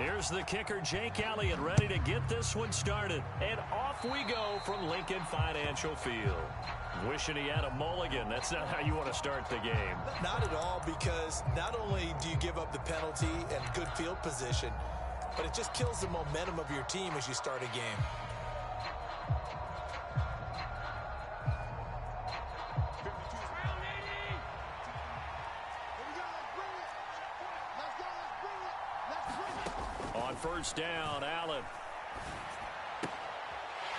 Here's the kicker, Jake Elliott, ready to get this one started. And off we go from Lincoln Financial Field. Wishing he had a mulligan. That's not how you want to start the game. Not at all, because not only do you give up the penalty and good field position, but it just kills the momentum of your team as you start a game. On first down, Allen.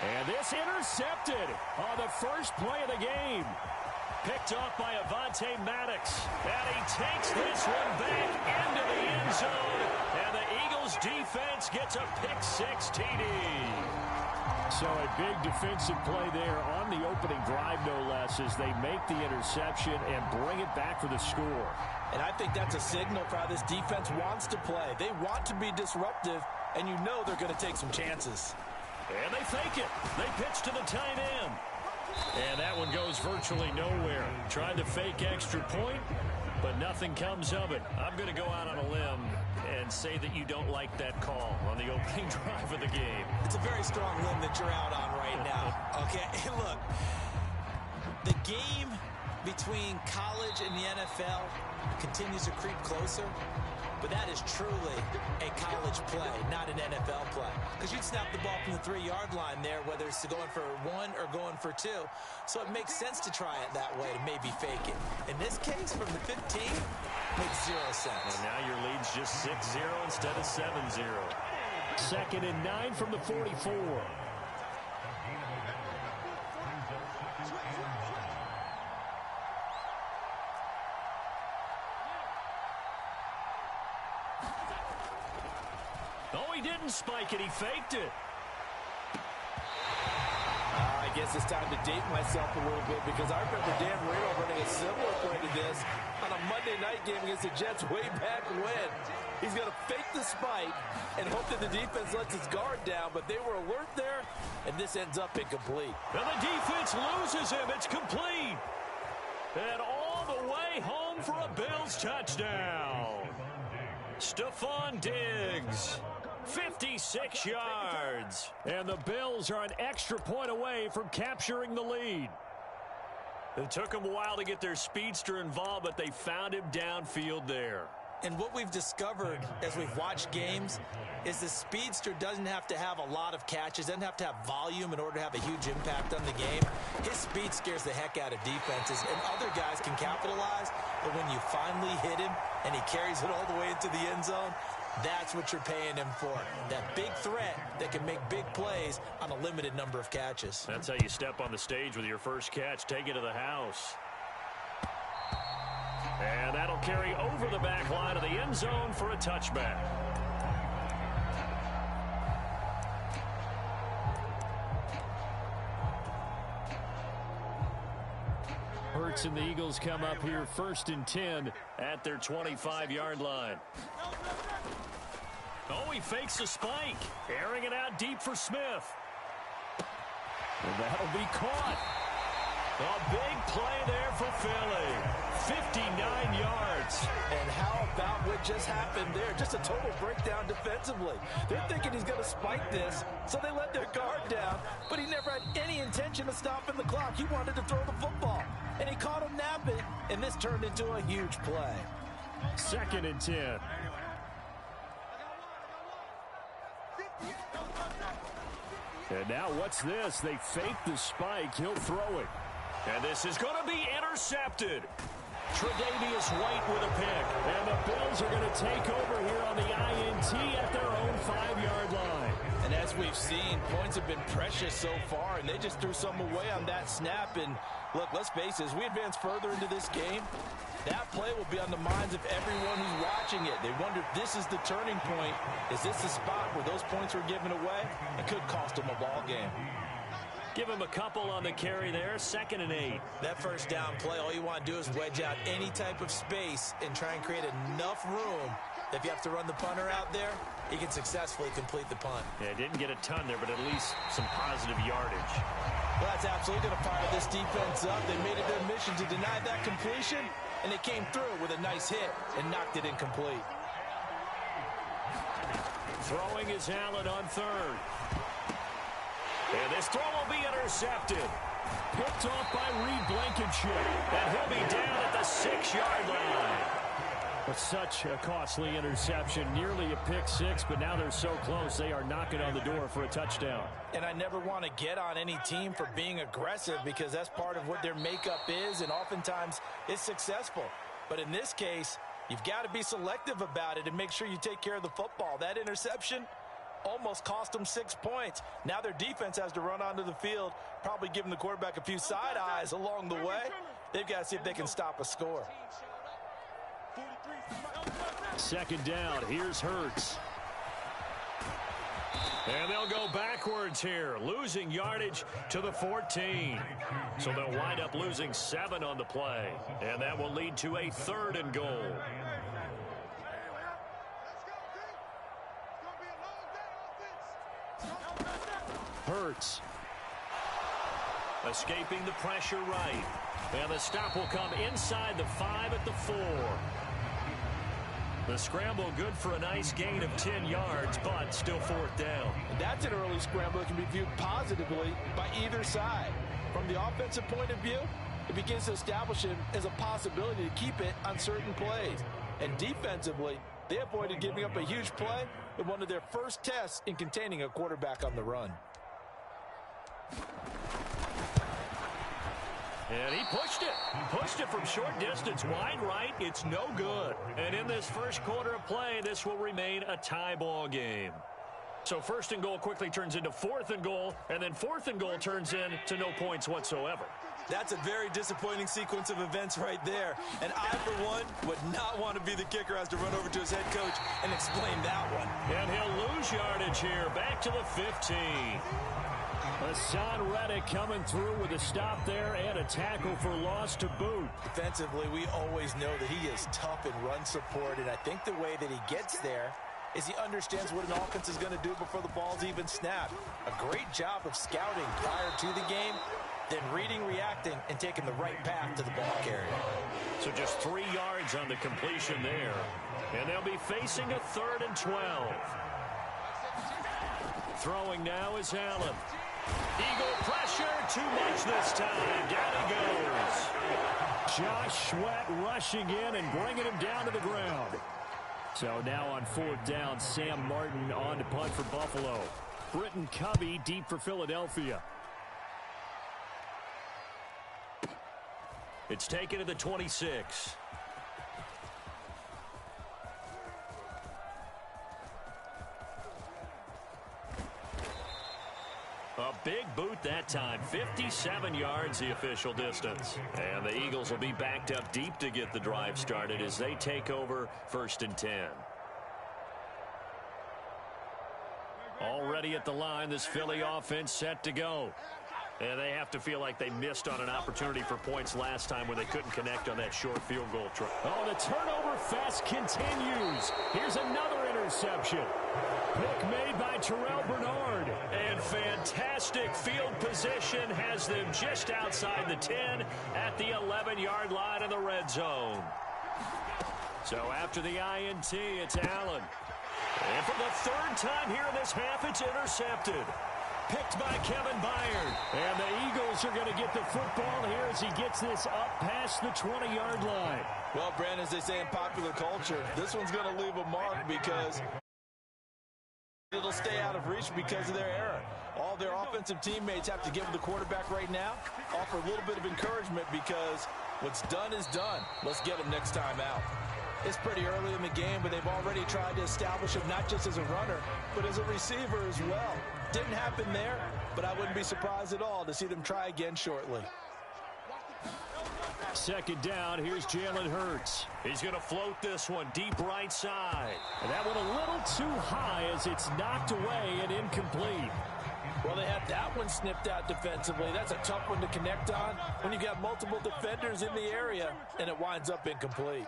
And this intercepted on the first play of the game. Picked off by Avonte Maddox. And he takes this one back into the end zone. And the Eagles defense gets a pick-6 TD. So a big defensive play there on the opening drive, no less, as they make the interception and bring it back for the score. And I think that's a signal for how this defense wants to play. They want to be disruptive, and you know they're going to take some chances. And they fake it. They pitch to the tight end. And that one goes virtually nowhere. Tried to fake extra point, but nothing comes of it. I'm going to go out on a limb and say that you don't like that call on the opening drive of the game. It's a very strong limb that you're out on right now. Okay, look, the game between college and the NFL continues to creep closer, but that is truly a college play, not an NFL play. Because you'd snap the ball from the 3-yard line there, whether it's going for 1 or going for 2. So it makes sense to try it that way to maybe fake it. In this case, from the 15, makes 0 sense. And now your lead's just 6-0 instead of 7-0. 2nd and 9 from the 44. Oh, he didn't spike it. He faked it. I guess it's time to date myself a little bit, because I remember Dan Marino running a similar play to this on a Monday night game against the Jets way back when. He's going to fake the spike and hope that the defense lets his guard down, but they were alert there, and this ends up incomplete. And the defense loses him. It's complete. And all the way home for a Bills touchdown. Stephon Diggs. 56 yards. And the Bills are an extra point away from capturing the lead. It took them a while to get their speedster involved, but they found him downfield there. And what we've discovered as we've watched games is the speedster doesn't have to have a lot of catches, doesn't have to have volume in order to have a huge impact on the game. His speed scares the heck out of defenses, and other guys can capitalize, but when you finally hit him and he carries it all the way into the end zone, that's what you're paying him for. That big threat that can make big plays on a limited number of catches. That's how you step on the stage with your first catch. Take it to the house. And that'll carry over the back line of the end zone for a touchback. Hurts and the Eagles come up here 1st and 10 at their 25-yard line. Oh, he fakes a spike. Airing it out deep for Smith. And that'll be caught. A big play there for Philly. 59 yards. And how about what just happened there? Just a total breakdown defensively. They're thinking he's going to spike this, so they let their guard down, but he never had any intention of stopping the clock. He wanted to throw the football, and he caught him napping, and this turned into a huge play. 2nd and 10. And now what's this? They fake the spike. He'll throw it. And this is going to be intercepted. Tre'Davious White with a pick. And the Bills are going to take over here on the INT at their own 5-yard line. And as we've seen, points have been precious so far, and they just threw some away on that snap. And look, let's face it, as we advance further into this game, that play will be on the minds of everyone who's watching it. They wonder if this is the turning point. Is this the spot where those points were given away? It could cost them a ball game. Give him a couple on the carry there. 2nd and 8. That first down play, all you want to do is wedge out any type of space and try and create enough room that if you have to run the punter out there, he can successfully complete the punt. Yeah, didn't get a ton there, but at least some positive yardage. Well, that's absolutely going to fire this defense up. They made it their mission to deny that completion, and they came through with a nice hit and knocked it incomplete. Throwing is Allen on third. And this throw will be intercepted. Picked off by Reed Blankenship. And he'll be down at the 6-yard line. But such a costly interception. Nearly a pick six, but now they're so close they are knocking on the door for a touchdown. And I never want to get on any team for being aggressive because that's part of what their makeup is, and oftentimes it's successful. But in this case, you've got to be selective about it and make sure you take care of the football. That interception almost cost them 6 points. Now their defense has to run onto the field, probably giving the quarterback a few side eyes along the way. They've got to see if they can stop a score. Second down, here's Hurts. And they'll go backwards here, losing yardage to the 14. So they'll wind up losing 7 on the play. And that will lead to a 3rd and goal. Hurts. Escaping the pressure right. And the stop will come inside the 5 at the 4. The scramble good for a nice gain of 10 yards, but still 4th down. And that's an early scramble that can be viewed positively by either side. From the offensive point of view, it begins to establish him as a possibility to keep it on certain plays. And defensively, they avoided giving up a huge play in one of their first tests in containing a quarterback on the run. And he pushed it. He pushed it from short distance, wide right. It's no good. And in this first quarter of play, this will remain a tie ball game. So 1st and goal quickly turns into 4th and goal, and then 4th and goal turns into no points whatsoever. That's a very disappointing sequence of events right there. And I, for one, would not want to be the kicker who has to run over to his head coach and explain that one. And he'll lose yardage here, back to the 15. Hassan Reddick coming through with a stop there and a tackle for loss to boot. Defensively, we always know that he is tough in run support, and I think the way that he gets there is he understands what an offense is going to do before the ball's even snapped. A great job of scouting prior to the game, then reading, reacting, and taking the right path to the ball carrier. So just 3 yards on the completion there. And they'll be facing a 3rd and 12. Throwing now is Allen. Eagle pressure, too much this time. Down he goes. Josh Sweat rushing in and bringing him down to the ground. So now on 4th down, Sam Martin on to punt for Buffalo. Britton Covey deep for Philadelphia. It's taken to the 26. A big boot that time. 57 yards the official distance. And the Eagles will be backed up deep to get the drive started as they take over 1st and 10. Already at the line, this Philly offense set to go. And they have to feel like they missed on an opportunity for points last time when they couldn't connect on that short field goal try. Oh, the turnover fest continues. Here's another interception. Pick made by Terrell Bernard. And fantastic field position has them just outside the 10 at the 11-yard line in the red zone. So after the INT, it's Allen. And for the 3rd time here in this half, it's intercepted. Picked by Kevin Byard. And the Eagles are going to get the football here as he gets this up past the 20-yard line. Well, Brandon, as they say in popular culture, this one's going to leave a mark because it'll stay out of reach because of their error. All their offensive teammates have to give the quarterback right now, offer a little bit of encouragement because what's done is done. Let's get him next time out. It's pretty early in the game, but they've already tried to establish him not just as a runner, but as a receiver as well. Didn't happen there, but I wouldn't be surprised at all to see them try again shortly. 2nd down, here's Jalen Hurts. He's going to float this one deep right side. And that one a little too high as it's knocked away and incomplete. Well, they had that one snipped out defensively. That's a tough one to connect on when you've got multiple defenders in the area, and it winds up incomplete.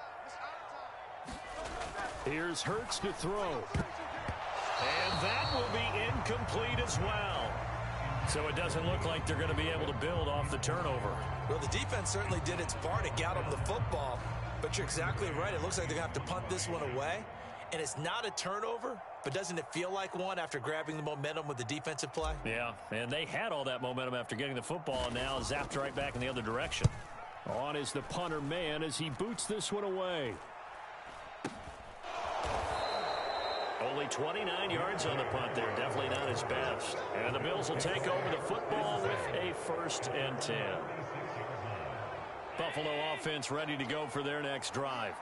Here's Hurts to throw. And that will be incomplete as well. So it doesn't look like they're going to be able to build off the turnover. Well, the defense certainly did its part to get them the football. But you're exactly right. It looks like they're going to have to punt this one away. and it's not a turnover, but doesn't it feel like one after grabbing the momentum with the defensive play? Yeah, and they had all that momentum after getting the football, and now zapped right back in the other direction. On is the punter man as he boots this one away. Only 29 yards on the punt there. Definitely not his best. And the Bills will take over the football with a 1st and 10. Buffalo offense ready to go for their next drive.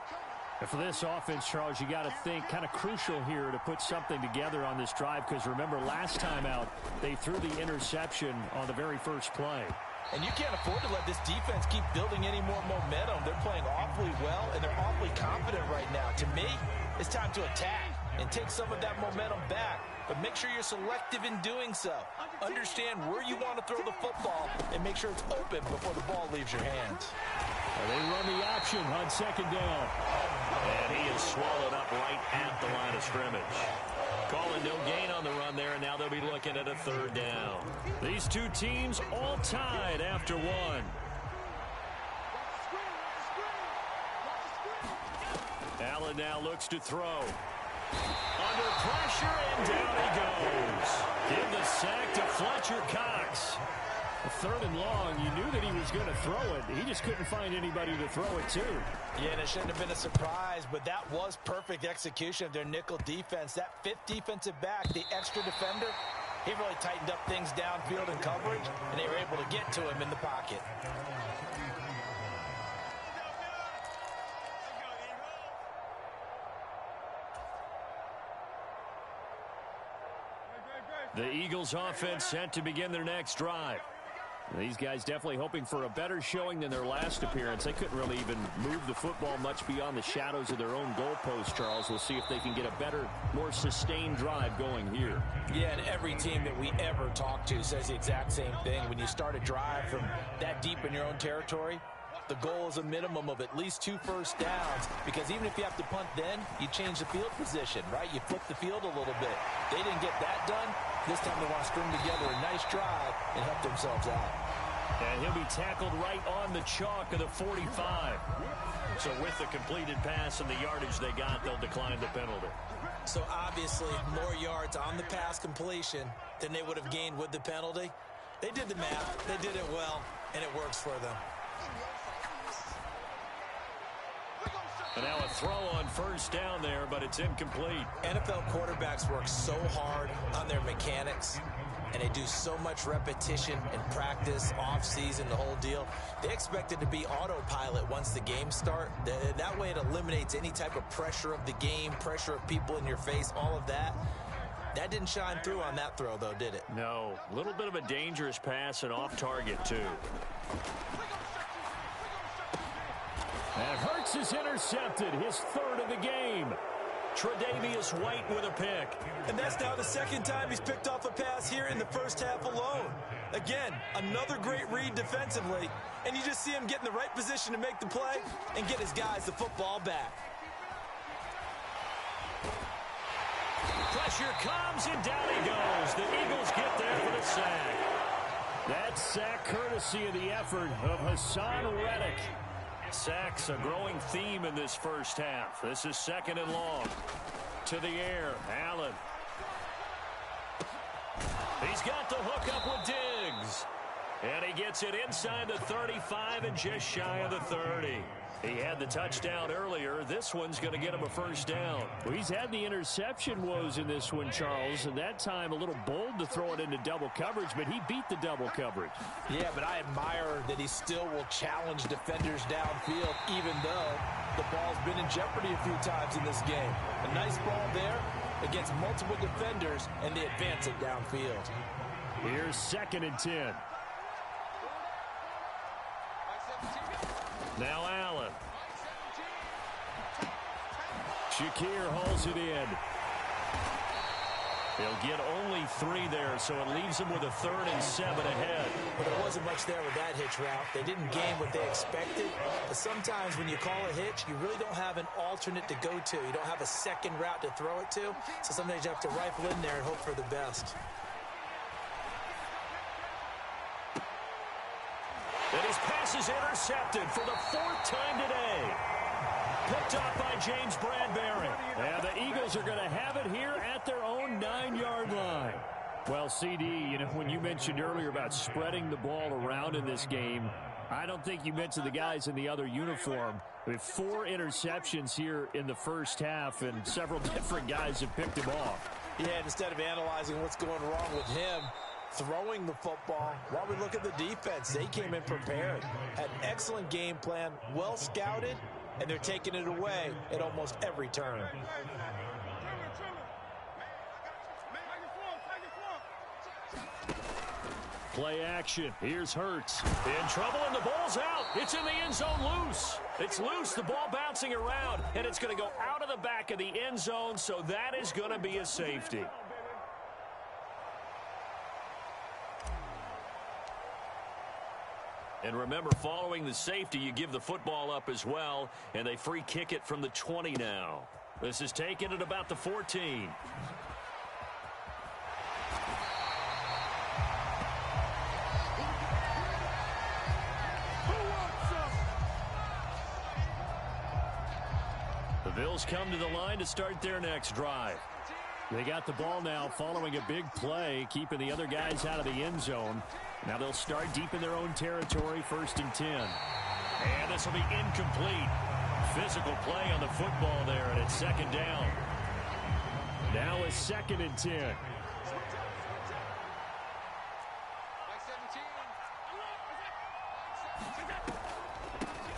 And for this offense, Charles, you got to think kind of crucial here to put something together on this drive, because remember last time out they threw the interception on the very first play. And you can't afford to let this defense keep building any more momentum. They're playing awfully well, and they're awfully confident right now. To me, it's time to attack and take some of that momentum back, but make sure you're selective in doing so. Understand where you want to throw the football and make sure it's open before the ball leaves your hands. Well, they run the option on 2nd down. And he is swallowed up right at the line of scrimmage. Calling no gain on the run there, and now they'll be looking at a 3rd down. These two teams all tied after one. Allen now looks to throw. Under pressure, and down he goes. Give the sack to Fletcher Cox. 3rd and long, you knew that he was going to throw it. He just couldn't find anybody to throw it to. Yeah, and it shouldn't have been a surprise, but that was perfect execution of their nickel defense. That 5th defensive back, the extra defender, he really tightened up things downfield in coverage, and they were able to get to him in the pocket. The Eagles offense set to begin their next drive. These guys definitely hoping for a better showing than their last appearance. They couldn't really even move the football much beyond the shadows of their own goalpost, Charles. We'll see if they can get a better, more sustained drive going here. Yeah, and every team that we ever talk to says the exact same thing. When you start a drive from that deep in your own territory, the goal is a minimum of at least 2 first downs, because even if you have to punt then, you change the field position, right? You flip the field a little bit. They didn't get that done. This time they want to string together a nice drive and help themselves out. And he'll be tackled right on the chalk of the 45. So with the completed pass and the yardage they got, they'll decline the penalty. So obviously more yards on the pass completion than they would have gained with the penalty. They did the math. They did it well, and it works for them. And now a throw on 1st down there, but it's incomplete. NFL quarterbacks work so hard on their mechanics, and they do so much repetition and practice, off-season, the whole deal. They expect it to be autopilot once the games start. That way it eliminates any type of pressure of the game, pressure of people in your face, all of that. That didn't shine through on that throw, though, did it? No. A little bit of a dangerous pass and off target, too. And Hurts is intercepted, his 3rd of the game. Tre'Davious White with a pick. And that's now the 2nd time he's picked off a pass here in the first half alone. Again, another great read defensively, and you just see him get in the right position to make the play and get his guys the football back. Pressure comes, and down he goes. The Eagles get there for the sack. That sack courtesy of the effort of Hassan Reddick. Sacks a growing theme in this first half. This is 2nd and long. To the air, Allen. He's got the hook up with Diggs. And he gets it inside the 35 and just shy of the 30. He had the touchdown earlier. This one's going to get him a 1st down. Well, he's had the interception woes in this one, Charles, and that time a little bold to throw it into double coverage, but he beat the double coverage. Yeah, but I admire that he still will challenge defenders downfield, even though the ball's been in jeopardy a few times in this game. A nice ball there against multiple defenders, and they advance it downfield. Here's 2nd and 10. Now Allen. Shakir hauls it in. He'll get only 3 there, so it leaves him with a 3rd and 7 ahead. But there wasn't much there with that hitch route. They didn't gain what they expected. But sometimes when you call a hitch, you really don't have an alternate to go to. You don't have a second route to throw it to. So sometimes you have to rifle in there and hope for the best. And his pass is intercepted for the 4th time today. Picked off by James Bradbury. And the Eagles Bills are going to have it here at their own 9-yard line. Well, CD, you know, when you mentioned earlier about spreading the ball around in this game, I don't think you mentioned the guys in the other uniform. We have 4 interceptions here in the first half, and several different guys have picked him off. Yeah, instead of analyzing what's going wrong with him, throwing the football, while we look at the defense, they came in prepared, had an excellent game plan, well scouted, and they're taking it away at almost every turn. Play action. Here's Hurts. In trouble, and the ball's out. It's in the end zone loose. It's loose. The ball bouncing around, and it's going to go out of the back of the end zone, so that is going to be a safety. And remember, following the safety, you give the football up as well, and they free kick it from the 20 now. This is taken at about the 14. The Bills come to the line to start their next drive. They got the ball now following a big play, keeping the other guys out of the end zone. Now they'll start deep in their own territory, 1st and 10. And this will be incomplete. Physical play on the football there, and it's 2nd down. Now a 2nd and 10.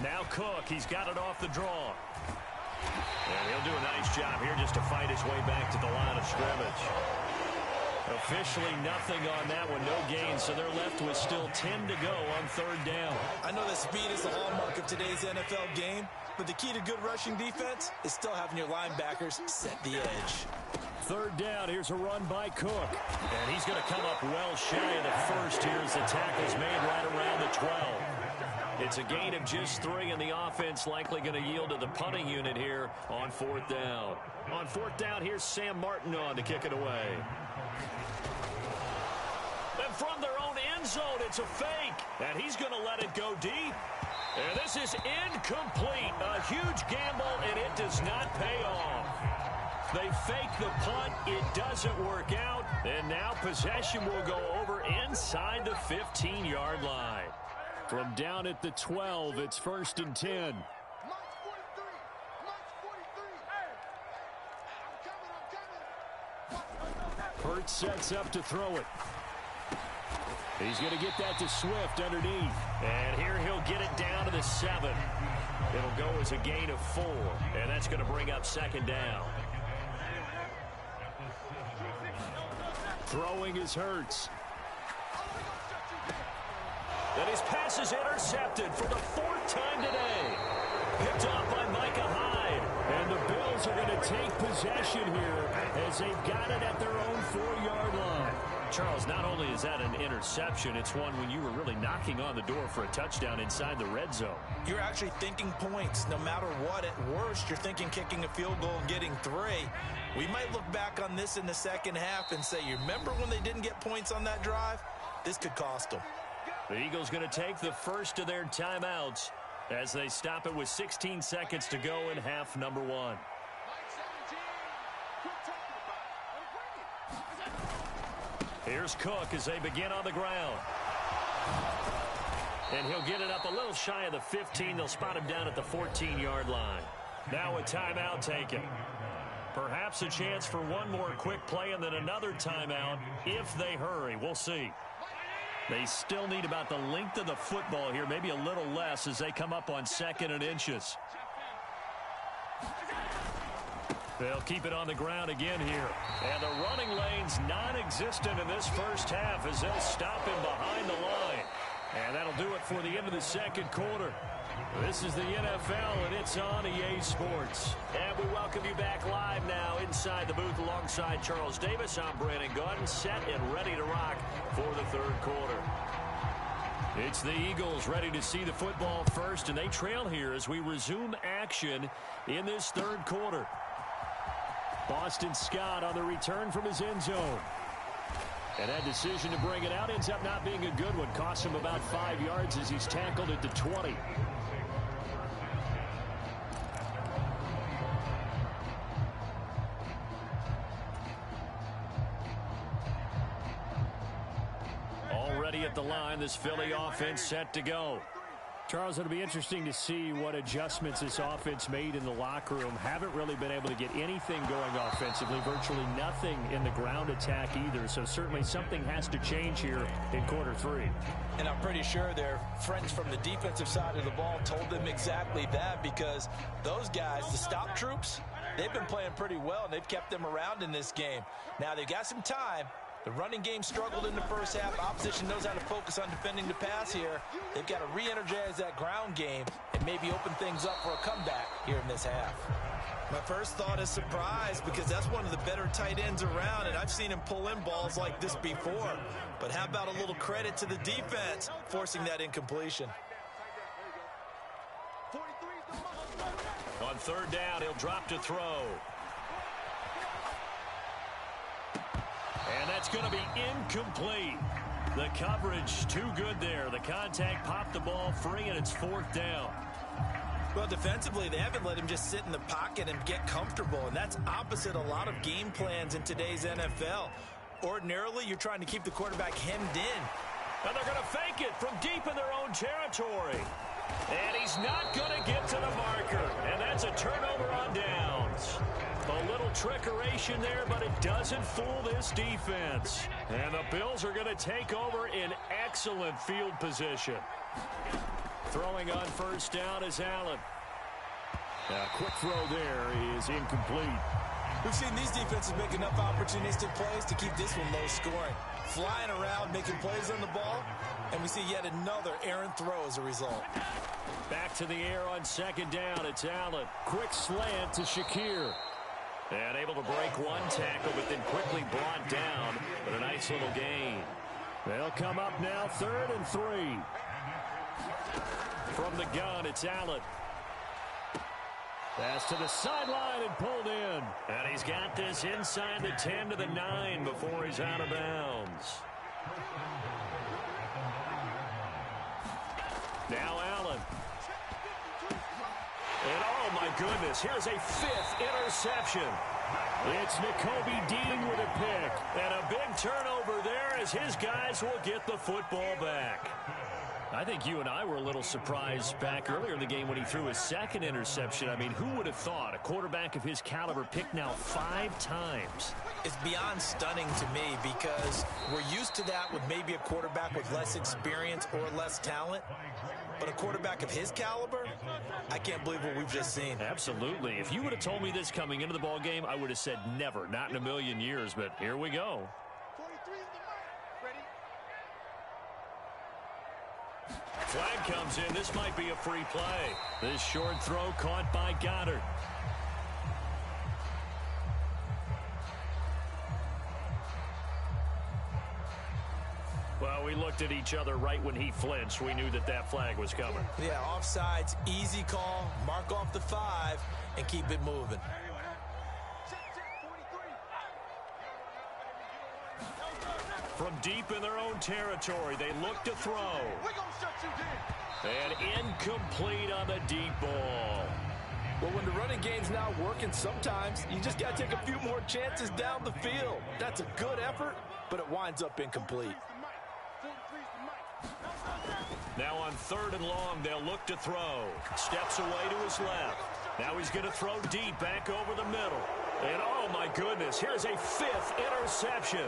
Now Cook, he's got it off the draw. And he'll do a nice job here just to fight his way back to the line of scrimmage. Officially nothing on that one, no gain, so they're left with still 10 to go on 3rd down. I know that speed is the hallmark of today's NFL game, but the key to good rushing defense is still having your linebackers set the edge. 3rd down, here's a run by Cook. And he's going to come up well shy of the first here as the tackle's made right around the 12. It's a gain of just 3, and the offense likely going to yield to the punting unit here on 4th down. On 4th down, here's Sam Martin on to kick it away. And from their own end zone, it's a fake. And he's going to let it go deep. And this is incomplete. A huge gamble, and it does not pay off. They fake the punt. It doesn't work out. And now possession will go over inside the 15-yard line. From down at the 12, it's 1st and 10. Hurts sets up to throw it. He's going to get that to Swift underneath. And here he'll get it down to the 7. It'll go as a gain of 4. And that's going to bring up 2nd down. Throwing is Hurts. And his pass is intercepted for the 4th time today. Picked off by Micah Hyde. And the Bills are going to take possession here as they've got it at their own 4-yard line. Charles, not only is that an interception, it's one when you were really knocking on the door for a touchdown inside the red zone. You're actually thinking points. No matter what, at worst, you're thinking kicking a field goal and getting 3. We might look back on this in the second half and say, you remember when they didn't get points on that drive? This could cost them. The Eagles going to take the first of their timeouts as they stop it with 16 seconds to go in half number 1. Here's Cook as they begin on the ground. And he'll get it up a little shy of the 15. They'll spot him down at the 14-yard line. Now a timeout taken. Perhaps a chance for one more quick play and then another timeout if they hurry. We'll see. They still need about the length of the football here, maybe a little less as they come up on 2nd and inches. They'll keep it on the ground again here. And the running lane's non-existent in this first half as they'll stop him behind the line. And that'll do it for the end of the 2nd quarter. This is the NFL, and it's on EA Sports. And we welcome you back live now inside the booth alongside Charles Davis. I'm Brandon Gunn, set and ready to rock for the 3rd quarter. It's the Eagles ready to see the football first, and they trail here as we resume action in this 3rd quarter. Boston Scott on the return from his end zone. And that decision to bring it out ends up not being a good one. Costs him about 5 yards as he's tackled at the 20. ready at the line. This Philly offense set to go. Charles, it'll be interesting to see what adjustments this offense made in the locker room. Haven't really been able to get anything going offensively, virtually nothing in the ground attack either. So certainly something has to change here in quarter three. And I'm pretty sure their friends from the defensive side of the ball told them exactly that, because those guys, the stop troops, they've been playing pretty well, and they've kept them around in this game. Now, they've got some time. The running game struggled in the first half. Opposition knows how to focus on defending the pass here. They've got to re-energize that ground game and maybe open things up for a comeback here in this half. My first thought is surprise, because that's one of the better tight ends around, and I've seen him pull in balls like this before. But how about a little credit to the defense forcing that incompletion? On third down, he'll drop to throw. And that's going to be incomplete. The coverage too good there. The contact popped the ball free, and it's fourth down. Well, defensively, they haven't let him just sit in the pocket and get comfortable, and that's opposite a lot of game plans in today's NFL. Ordinarily, you're trying to keep the quarterback hemmed in. And they're going to fake it from deep in their own territory. And he's not going to get to the marker. And that's a turnover on downs. A little trickeration there, but it doesn't fool this defense. And the Bills are going to take over in excellent field position. Throwing on first down is Allen. A quick throw there is incomplete. We've seen these defenses make enough opportunistic plays to keep this one low scoring. Flying around, making plays on the ball, and we see yet another errant throw as a result. Back to the air on second down. It's Allen. Quick slant to Shakir. And able to break one tackle, but then quickly brought down with a nice little gain. They'll come up now, 3rd and 3. From the gun, it's Allen. Pass to the sideline and pulled in. And he's got this inside the 10 to the 9 before he's out of bounds. Now Allen. And oh my goodness, here's a 5th interception. It's Nakobe Dean with a pick. And a big turnover there as his guys will get the football back. I think you and I were a little surprised back earlier in the game when he threw his 2nd interception. I mean, who would have thought a quarterback of his caliber picked now 5 times? It's beyond stunning to me, because we're used to that with maybe a quarterback with less experience or less talent. But a quarterback of his caliber, I can't believe what we've just seen. Absolutely. If you would have told me this coming into the ball game, I would have said never, not in a million years. But here we go. Flag comes in. This might be a free play. This short throw caught by Goddard. Well, we looked at each other right when he flinched. We knew that that flag was coming. Yeah, offsides, easy call, mark off the 5, and keep it moving. From deep in their own territory, they look to throw. And incomplete on the deep ball. Well, when the running game's not working, sometimes you just got to take a few more chances down the field. That's a good effort, but it winds up incomplete. Now on 3rd and long, they'll look to throw. Steps away to his left. Now he's going to throw deep back over the middle. And oh my goodness, here's a 5th interception.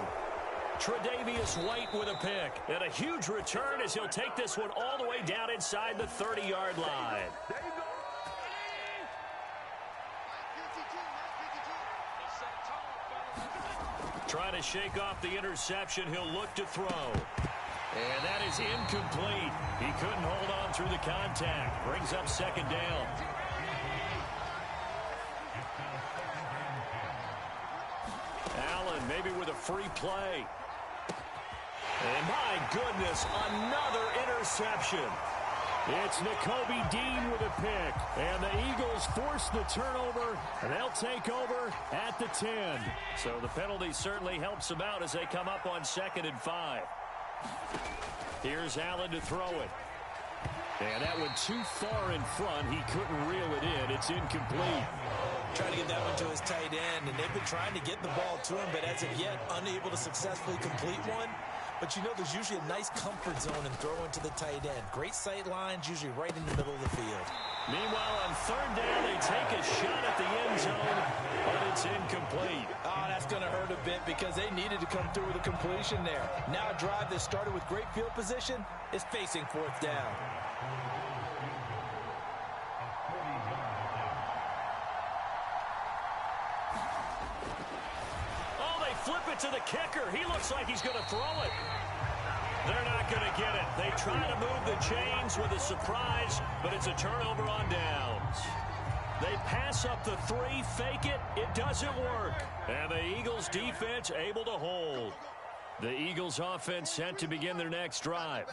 Tre'Davious White with a pick. And a huge return as he'll take this one all the way down inside the 30-yard line. Trying to shake off the interception, he'll look to throw. And that is incomplete. He couldn't hold on through the contact. Brings up 2nd down. Allen maybe with a free play. And my goodness, another interception. It's Nakobe Dean with a pick. And the Eagles force the turnover, and they'll take over at the 10. So the penalty certainly helps them out as they come up on 2nd and 5. Here's Allen to throw it. And that one too far in front. He couldn't reel it in. It's incomplete. Trying to get that one to his tight end, and they've been trying to get the ball to him, but as of yet, unable to successfully complete one. But you know there's usually a nice comfort zone in throwing to the tight end. Great sight lines, usually right in the middle of the field. Meanwhile, on third down, they take a shot at the end zone, but it's incomplete. Oh, that's going to hurt a bit because they needed to come through with a completion there. Now a drive that started with great field position is facing fourth down. Flip it to the kicker. He looks like he's going to throw it. They're not going to get it. They try to move the chains with a surprise, but it's a turnover on downs. They pass up the 3, fake it. It doesn't work. And the Eagles defense able to hold. The Eagles offense set to begin their next drive.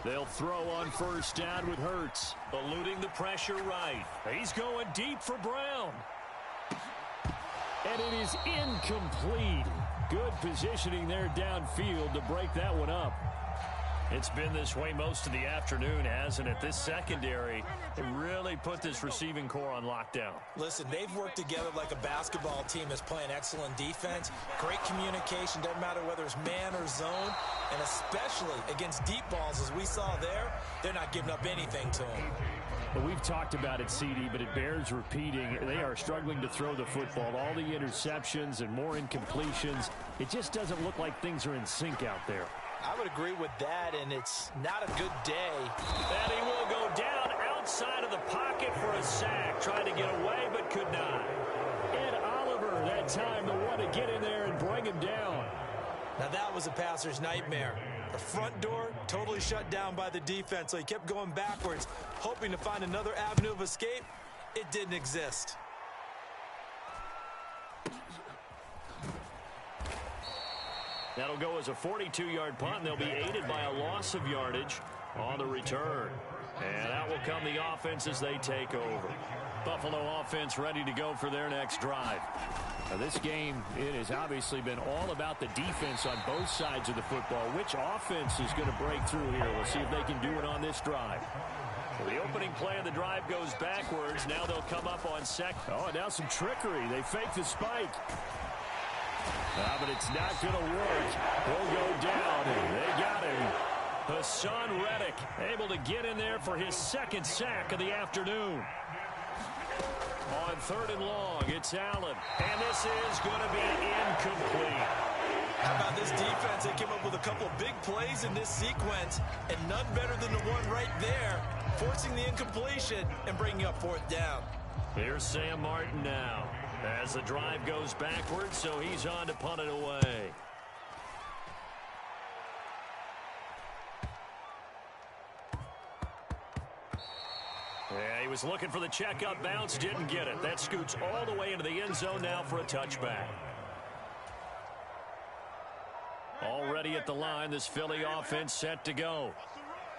They'll throw on first down with Hurts, eluding the pressure right. He's going deep for Brown. And it is incomplete. Good positioning there downfield to break that one up. It's been this way most of the afternoon, hasn't it? This secondary really put this receiving core on lockdown. Listen, they've worked together like a basketball team that's playing excellent defense. Great communication, doesn't matter whether it's man or zone. And especially against deep balls, as we saw there, they're not giving up anything to them. Well, we've talked about it, CD, but it bears repeating. They are struggling to throw the football. All the interceptions and more incompletions. It just doesn't look like things are in sync out there. I would agree with that, and it's not a good day. And he will go down outside of the pocket for a sack. Tried to get away, but could not. Ed Oliver, that time, the one to get in there and bring him down. Now that was a passer's nightmare. The front door totally shut down by the defense, so he kept going backwards, hoping to find another avenue of escape. It didn't exist. That'll go as a 42-yard punt, and they'll be aided by a loss of yardage on the return. And out will come the offense as they take over. Buffalo offense ready to go for their next drive. Now this game, it has obviously been all about the defense on both sides of the football. Which offense is going to break through here? We'll see if they can do it on this drive. Well, the opening play of the drive goes backwards. Now they'll come up on second. Oh, now some trickery. They fake the spike. But it's not going to work. He'll go down. They got him. Hassan Reddick able to get in there for his second sack of the afternoon. On third and long, it's Allen. And this is going to be incomplete. How about this defense? They came up with a couple of big plays in this sequence, and none better than the one right there, forcing the incompletion and bringing up fourth down. Here's Sam Martin now as the drive goes backwards, so he's on to punt it away. Yeah, he was looking for the checkup bounce, didn't get it. That scoots all the way into the end zone now for a touchback. Already at the line, this Philly offense set to go.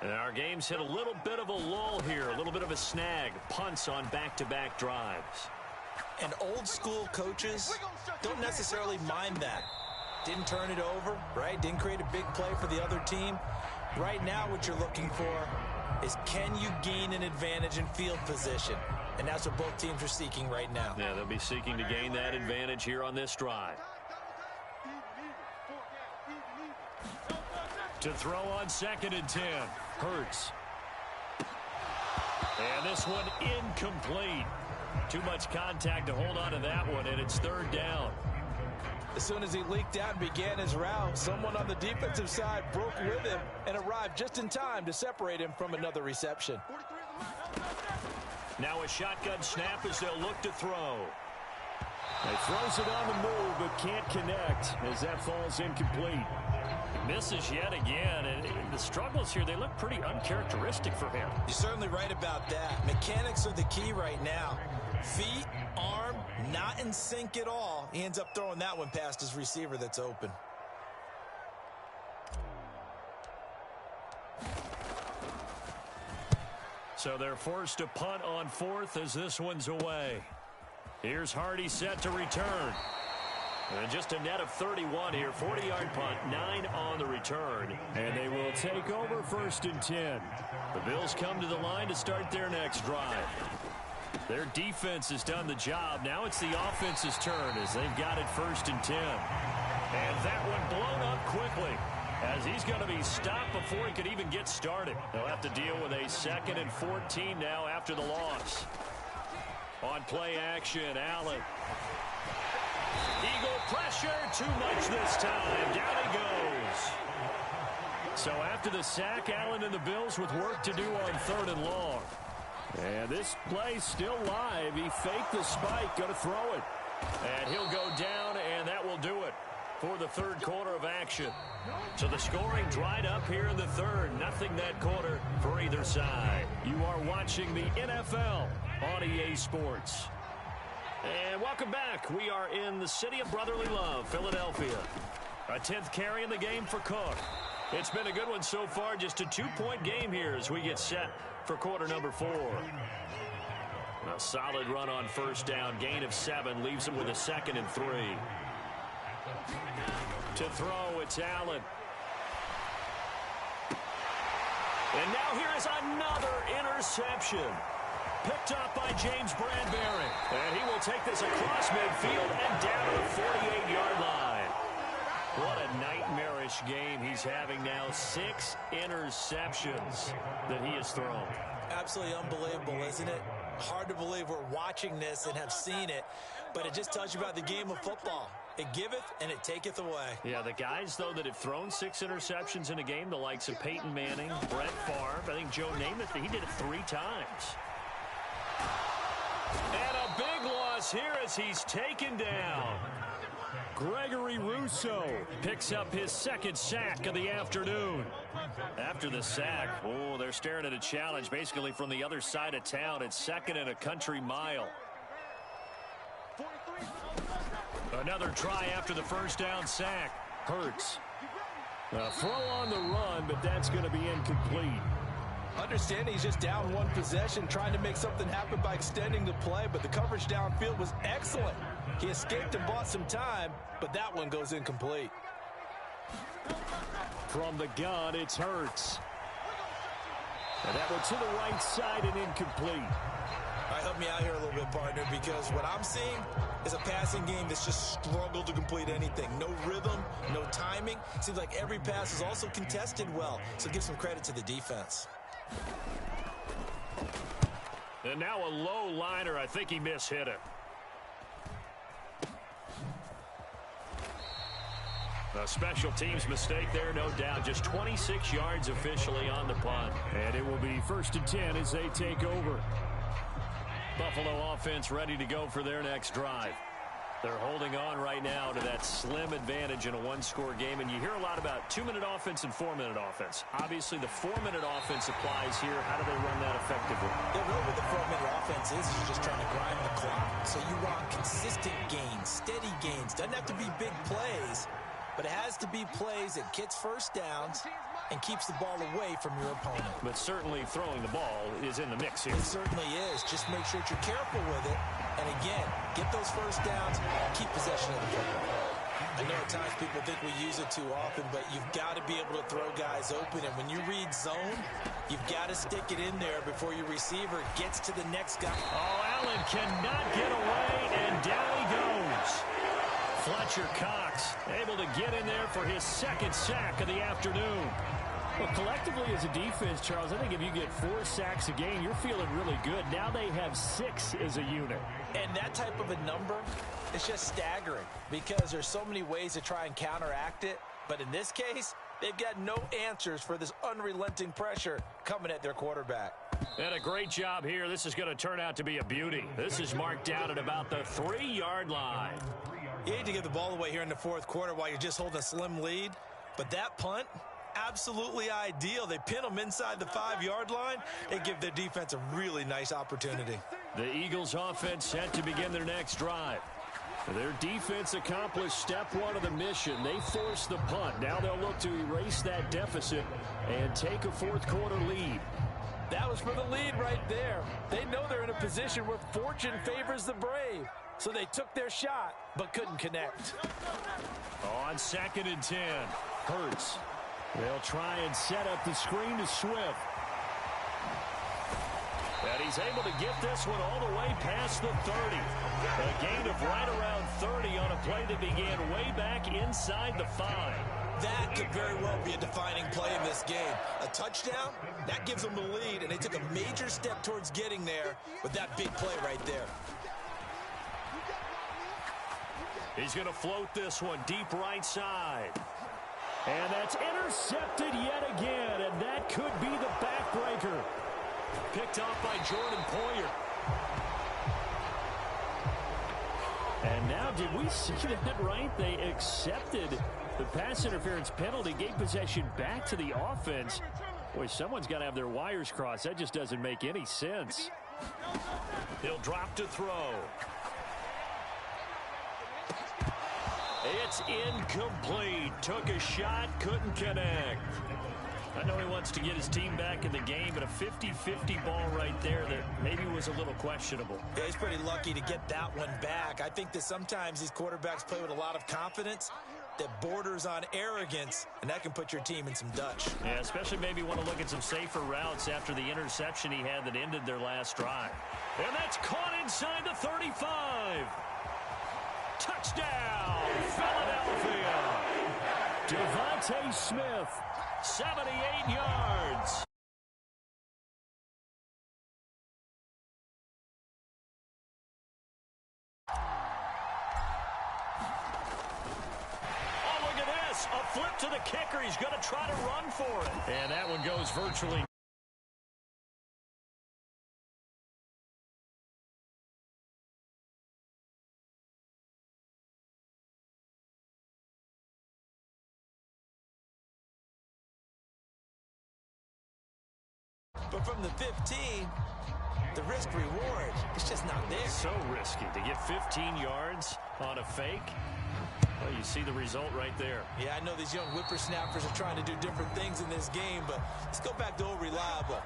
And our game's hit a little bit of a lull here, a little bit of a snag. Punts on back-to-back drives. And old school coaches don't necessarily mind that. Didn't turn it over, right? Didn't create a big play for the other team. Right now what you're looking for is, can you gain an advantage in field position? And that's what both teams are seeking right now. Yeah, they'll be seeking to gain that advantage here on this drive. To throw on 2nd and 10. Hurts. And this one incomplete. Too much contact to hold on to that one, and it's third down. As soon as he leaked out and began his route, someone on the defensive side broke with him and arrived just in time to separate him from another reception. Now a shotgun snap as they'll look to throw. He throws it on the move, but can't connect as that falls incomplete. Misses yet again, and the struggles here, they look pretty uncharacteristic for him. You're certainly right about that. Mechanics are the key right now. Feet, arm, not in sync at all. He ends up throwing that one past his receiver that's open. So they're forced to punt on 4th as this one's away. Here's Hardy set to return. And just a net of 31 here. 40-yard punt, 9 on the return. And they will take over 1st and 10. The Bills come to the line to start their next drive. Their defense has done the job. Now it's the offense's turn as they've got it 1st and 10. And that one blown up quickly. as he's going to be stopped before he could even get started. They'll have to deal with a 2nd and 14 now after the loss. On play action, Allen. Eagle pressure, too much this time. Down he goes. So after the sack, Allen and the Bills with work to do on 3rd and long. And this play's still live. He faked the spike, going to throw it. And he'll go down, and that will do it for the 3rd quarter of action. So the scoring dried up here in the 3rd. Nothing that quarter for either side. You are watching the NFL on EA Sports. And welcome back. We are in the city of brotherly love, Philadelphia. A 10th carry in the game for Cook. It's been a good one so far. Just a 2-point game here as we get set for quarter number 4. A solid run on 1st down. Gain of 7 leaves him with a 2nd and 3. To throw, it's Allen. And now here is another interception. Picked up by James Bradbury. And he will take this across midfield and down to the 48-yard line. What a nightmarish game he's having now. 6 interceptions that he has thrown. Absolutely unbelievable, isn't it? Hard to believe we're watching this and have seen it, but it just tells you about the game of football. It giveth and it taketh away. Yeah, the guys, though, that have thrown 6 interceptions in a game, the likes of Peyton Manning, Brett Favre, I think Joe Namath, he did it 3 times. And a big loss here as he's taken down. Gregory Rousseau picks up his 2nd sack of the afternoon. After the sack, they're staring at a challenge basically from the other side of town. It's 2nd and a country mile. Another try after the 1st down sack. Hurts. A throw on the run, but that's going to be incomplete. Understanding he's just down 1 possession, trying to make something happen by extending the play, but the coverage downfield was excellent. He escaped and bought some time, but that one goes incomplete. From the gun, it's Hurts. And that one to the right side and incomplete. All right, help me out here a little bit, partner, because what I'm seeing is a passing game that's just struggled to complete anything. No rhythm, no timing. Seems like every pass is also contested well, so give some credit to the defense. And now a low liner. I think he mishit it. A special teams mistake there, no doubt. Just 26 yards officially on the punt. And it will be 1st and 10 as they take over. Buffalo offense ready to go for their next drive. They're holding on right now to that slim advantage in a 1-score game. And you hear a lot about 2-minute offense and 4-minute offense. Obviously, the 4-minute offense applies here. How do they run that effectively? Yeah, really what the 4-minute offense is you're just trying to grind the clock. So you want consistent gains, steady gains. Doesn't have to be big plays, but it has to be plays that gets 1st downs and keeps the ball away from your opponent. But certainly throwing the ball is in the mix here. It certainly is. Just make sure that you're careful with it. And again, get those 1st downs, keep possession of the football. I know at times people think we use it too often, but you've got to be able to throw guys open. And when you read zone, you've got to stick it in there before your receiver gets to the next guy. Oh, Allen cannot get away, and down he goes. Fletcher Cox able to get in there for his 2nd sack of the afternoon. Well, collectively as a defense, Charles, I think if you get 4 sacks a game, you're feeling really good. Now they have 6 as a unit. And that type of a number, it's just staggering because there's so many ways to try and counteract it. But in this case, they've got no answers for this unrelenting pressure coming at their quarterback. And a great job here. This is going to turn out to be a beauty. This is marked down at about the 3-yard line. You hate to give the ball away here in the 4th quarter while you're just holding a slim lead, but that punt, absolutely ideal. They pin them inside the 5-yard line. They give their defense a really nice opportunity. The Eagles offense set to begin their next drive. Their defense accomplished step 1 of the mission. They forced the punt. Now they'll look to erase that deficit and take a 4th quarter lead. That was for the lead right there. They know they're in a position where fortune favors the brave. So they took their shot, but couldn't connect. On 2nd and 10, Hurts. They'll try and set up the screen to Swift. And he's able to get this one all the way past the 30. A gain of right around 30 on a play that began way back inside the 5. that could very well be a defining play in this game. A touchdown, that gives them the lead, and they took a major step towards getting there with that big play right there. He's going to float this one deep right side. And that's intercepted yet again, and that could be the backbreaker. Picked off by Jordan Poyer. And now, did we see that right? They accepted the pass interference penalty, gave possession back to the offense. Boy, someone's got to have their wires crossed. That just doesn't make any sense. He'll drop to throw. It's incomplete. Took a shot, couldn't connect. I know he wants to get his team back in the game, but a 50-50 ball right there that maybe was a little questionable. Yeah, he's pretty lucky to get that one back. I think that sometimes these quarterbacks play with a lot of confidence that borders on arrogance, and that can put your team in some Dutch. Yeah, especially maybe want to look at some safer routes after the interception he had that ended their last drive. And that's caught inside the 35. Touchdown, Philadelphia. Devontae Smith. 78 yards. Oh, look at this. A flip to the kicker. He's going to try to run for it. And that one goes virtually. But from the 15, the risk reward is just not there. So risky to get 15 yards on a fake. Well, you see the result right there. Yeah, I know these young whippersnappers are trying to do different things in this game, but let's go back to old reliable.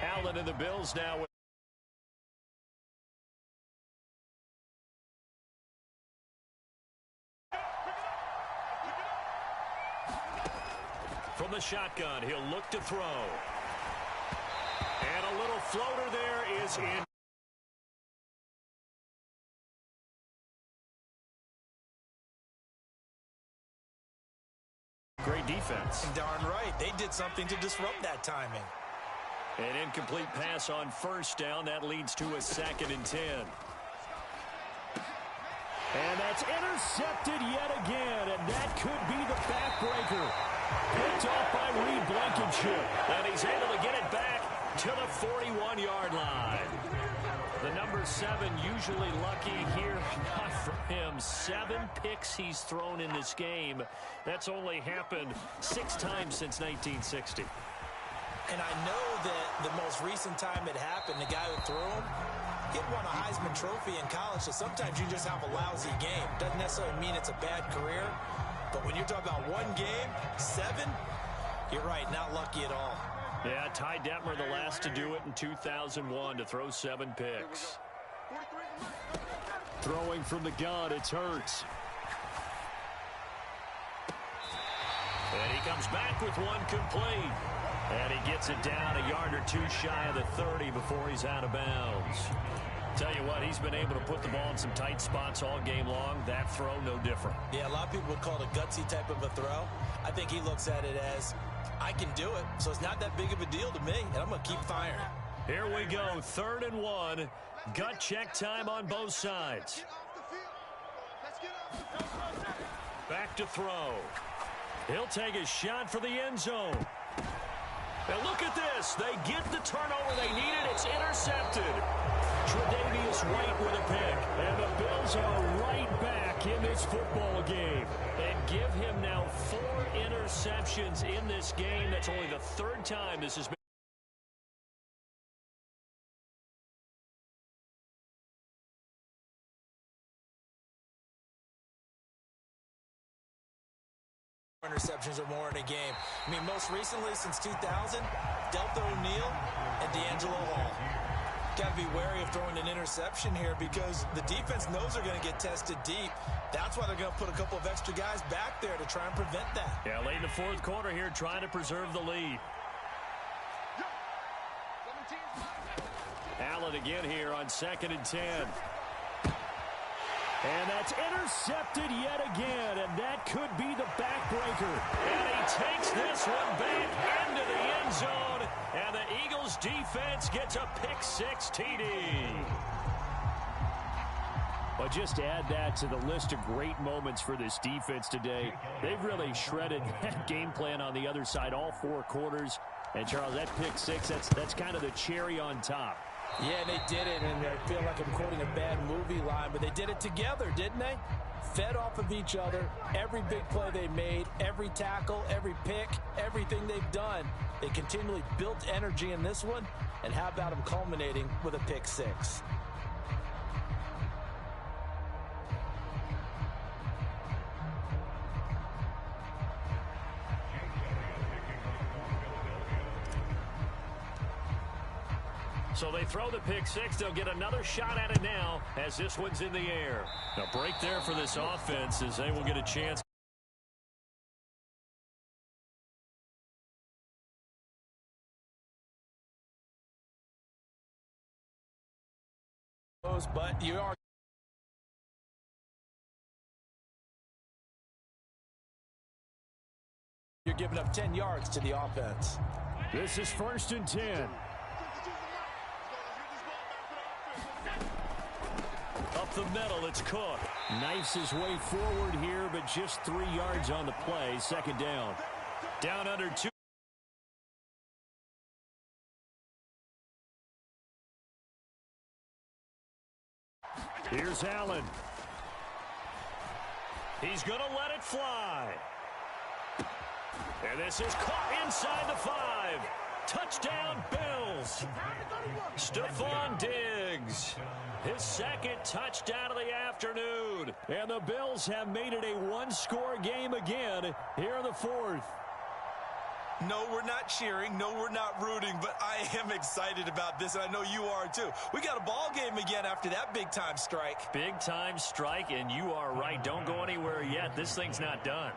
Allen and the Bills now. From the shotgun, he'll look to throw. And a little floater there is in. Great defense. Darn right. They did something to disrupt that timing. An incomplete pass on first down. That leads to a 2nd and 10. And that's intercepted yet again, and that could be the backbreaker. Picked off by Reed Blankenship. And he's able to get it back to the 41-yard line. The number 7 usually lucky here. Not for him. 7 picks he's thrown in this game. That's only happened 6 times since 1960. And I know that the most recent time it happened, the guy who threw him, he had won a Heisman Trophy in college, so sometimes you just have a lousy game. Doesn't necessarily mean it's a bad career, but when you're talking about one game, 7, you're right, not lucky at all. Yeah, Ty Detmer the last to do it in 2001 to throw 7 picks. Throwing from the gun, it's Hurts. And he comes back with one complete. And he gets it down a yard or 2 shy of the 30 before he's out of bounds. Tell you what, he's been able to put the ball in some tight spots all game long. That throw, no different. Yeah, a lot of people would call it a gutsy type of a throw. I think he looks at it as, I can do it, so it's not that big of a deal to me, and I'm going to keep firing. Here we go, 3rd and 1. Gut check time on both sides. Back to throw. He'll take a shot for the end zone. And look at this. They get the turnover they needed. It's intercepted. Tre'Davious White with a pick. And the Bills are right back in this football game. And give him now 4 interceptions in this game. That's only the 3rd time this has been. Interceptions or more in a game. I mean, most recently since 2000, Delta O'Neal and D'Angelo Hall. Got to be wary of throwing an interception here because the defense knows they're going to get tested deep. That's why they're going to put a couple of extra guys back there to try and prevent that. Yeah, late in the 4th quarter here, trying to preserve the lead. Allen again here on 2nd and 10. And that's intercepted yet again, and that could be the backbreaker. And he takes this one back into the end zone, and the Eagles defense gets a pick-6 TD. But just add that to the list of great moments for this defense today. They've really shredded that game plan on the other side all 4 quarters. And, Charles, that pick-6, that's kind of the cherry on top. Yeah, they did it, and I feel like I'm quoting a bad movie line, but they did it together, didn't they? Fed off of each other, every big play they made, every tackle, every pick, everything they've done. They continually built energy in this one, and how about them culminating with a pick-6? So they throw the pick-6. They'll get another shot at it now as this one's in the air. A break there for this offense as they will get a chance. But you're giving up 10 yards to the offense. This is 1st and 10. Up the middle, it's Cook. Knifes his way forward here, but just 3 yards on the play. 2nd down. Down under 2. Here's Allen. He's going to let it fly. And this is caught inside the 5. Touchdown, Bills. Stephon Diggs. His 2nd touchdown of the afternoon. And the Bills have made it a 1-score game again here in the 4th. No, we're not cheering. No, we're not rooting, but I am excited about this, and I know you are too. We got a ball game again after that big-time strike. Big-time strike, and you are right. Don't go anywhere yet. This thing's not done.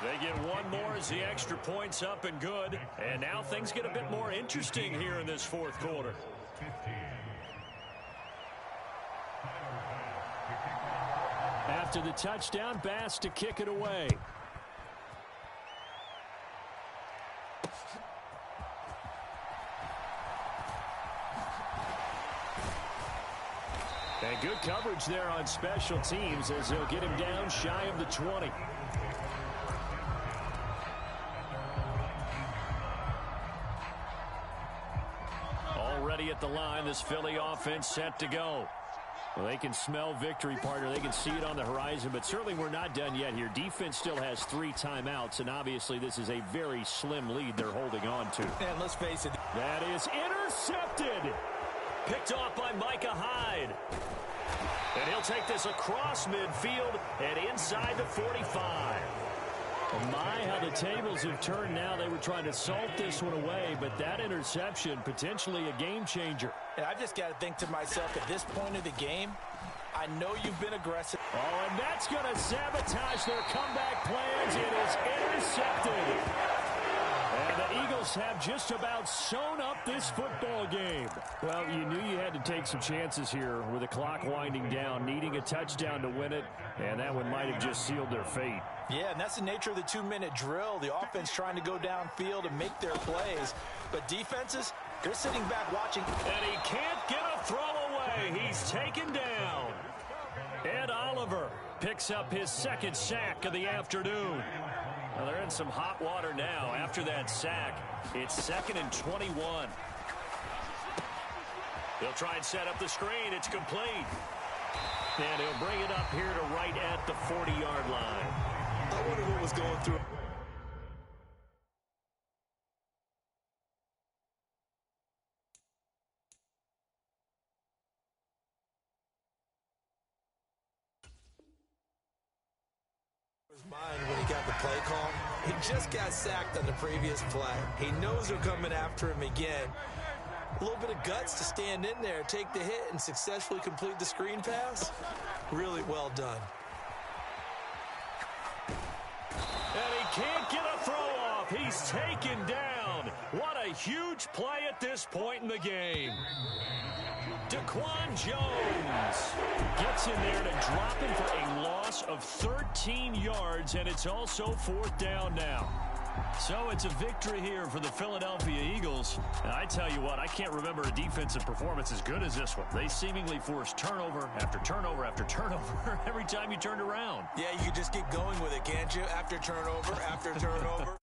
They get one more as the extra point's up and good. And now things get a bit more interesting here in this 4th quarter. After the touchdown, Bass to kick it away. And good coverage there on special teams as they'll get him down shy of the 20. Already at the line, this Philly offense set to go. Well, they can smell victory, partner. They can see it on the horizon, but certainly we're not done yet here. Defense still has 3 timeouts, and obviously this is a very slim lead they're holding on to. And let's face it. That is intercepted. Picked off by Micah Hyde. And he'll take this across midfield and inside the 45. My, how the tables have turned now. They were trying to salt this one away, but that interception, potentially a game changer. And I've just got to think to myself, at this point of the game, I know you've been aggressive. Oh, and that's going to sabotage their comeback plans. It is intercepted. And the Eagles have just about sewn up this football game. Well, you knew you had to take some chances here with the clock winding down, needing a touchdown to win it, and that one might have just sealed their fate. Yeah, and that's the nature of the 2-minute drill. The offense trying to go downfield and make their plays. But defenses, they're sitting back watching. And he can't get a throw away. He's taken down. Ed Oliver picks up his 2nd sack of the afternoon. Well, they're in some hot water now after that sack. It's 2nd and 21. He'll try and set up the screen. It's complete. And he'll bring it up here to right at the 40-yard line. I wonder what was going through. His mind when he got the play call. He just got sacked on the previous play. He knows they're coming after him again. A little bit of guts to stand in there, take the hit, and successfully complete the screen pass. Really well done. And he Can't get a throw off. He's taken down. What a huge play at this point in the game. Daquan Jones gets in there to drop him for a loss of 13 yards, and it's also 4th down now. So it's a victory here for the Philadelphia Eagles. And I tell you what, I can't remember a defensive performance as good as this one. They seemingly forced turnover after turnover after turnover every time you turned around. Yeah, you could just keep going with it, can't you? After turnover after turnover.